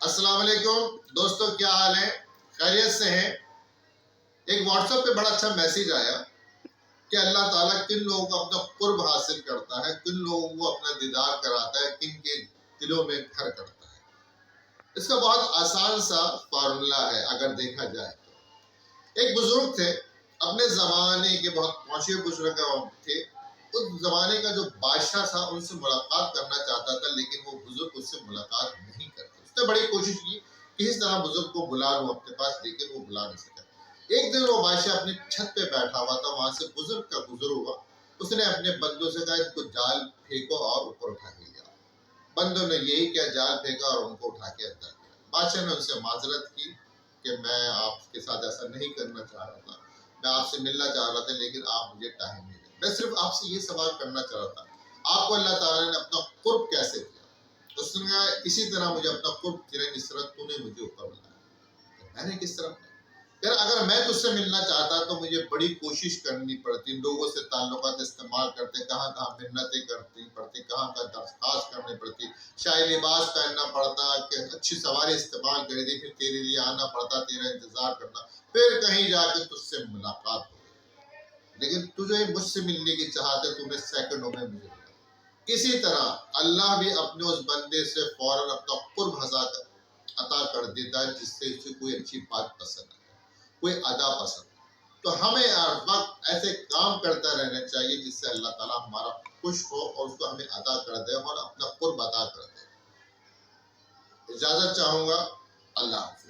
السلام علیکم دوستو، کیا حال ہے؟ خیریت سے ہیں؟ ایک واٹس ایپ پہ بڑا اچھا میسیج آیا کہ اللہ تعالیٰ کن لوگوں کو اپنا قرب حاصل کرتا ہے، کن لوگوں کو اپنا دیدار کراتا ہے، کن کے دلوں میں گھر کرتا ہے۔ اس کا بہت آسان سا فارمولا ہے اگر دیکھا جائے تو۔ ایک بزرگ تھے، اپنے زمانے کے بہت پہنچے بزرگ تھے۔ اس زمانے کا جو بادشاہ تھا ان سے ملاقات کرنا چاہتا تھا، لیکن وہ بزرگ اس سے ملاقات نہیں کرتے۔ اس نے بڑی کوشش کی کہ اس طرح بزرگ کو بلا لوں اپنے پاس، لیکن وہ بلا نہیں سکا۔ ایک دن وہ بادشاہ اپنی چھت پہ بیٹھا ہوا تھا، وہاں سے بزرگ کا گزر ہوا۔ اس نے اپنے بندوں سے کہا ان کو جال پھینکو اور اوپر اٹھا کے لیا۔ بندوں نے یہی کیا، جال پھینکا اور ان کو اٹھا کے اندر کیا۔ بادشاہ نے ان سے معذرت کی کہ میں آپ کے ساتھ ایسا نہیں کرنا چاہ رہا تھا، میں آپ سے ملنا چاہ رہا تھا، لیکن آپ مجھے ٹائم نہیں دے۔ میں صرف آپ سے یہ سوال کرنا چاہ رہا تھا، آپ کو اللہ تعالیٰ نے اپنا قرب کیسے دیا؟ اس نے کہا اسی طرح مجھے اپنا قرب دیا جس طرح تو نے مجھے اوپر بلایا۔ میں نے کس طرح؟ یار اگر میں تجھ سے ملنا چاہتا تو مجھے بڑی کوشش کرنی پڑتی، لوگوں سے تعلقات استعمال کرتے، کہاں کہاں منتیں کرنی پڑتی، کہاں کہاں درخواست کرنی پڑتی، شاہی لباس پہننا پڑتا، کہ اچھی سواری استعمال کری تھی، پھر تیرے لیے آنا پڑتا، تیرا انتظار کرنا، پھر کہیں جا کے تجھ سے ملاقات ہو۔ لیکن تجھے مجھ سے ملنے کی چاہت ہے، تمہیں سیکنڈوں میں ملے گا۔ اسی طرح اللہ بھی اپنے اس بندے سے فوراً اپنا قرب عطا کر دیتا ہے جس سے اسے کوئی اچھی بات پسند آئے، کوئی ادا پسند آئے۔ تو ہمیں ہر وقت ایسے کام کرتا رہنا چاہیے جس سے اللہ تعالیٰ ہمارا خوش ہو اور اس کو ہمیں عطا کر دے اور اپنا قرب عطا کر دے۔ اجازت چاہوں گا، اللہ حافظ۔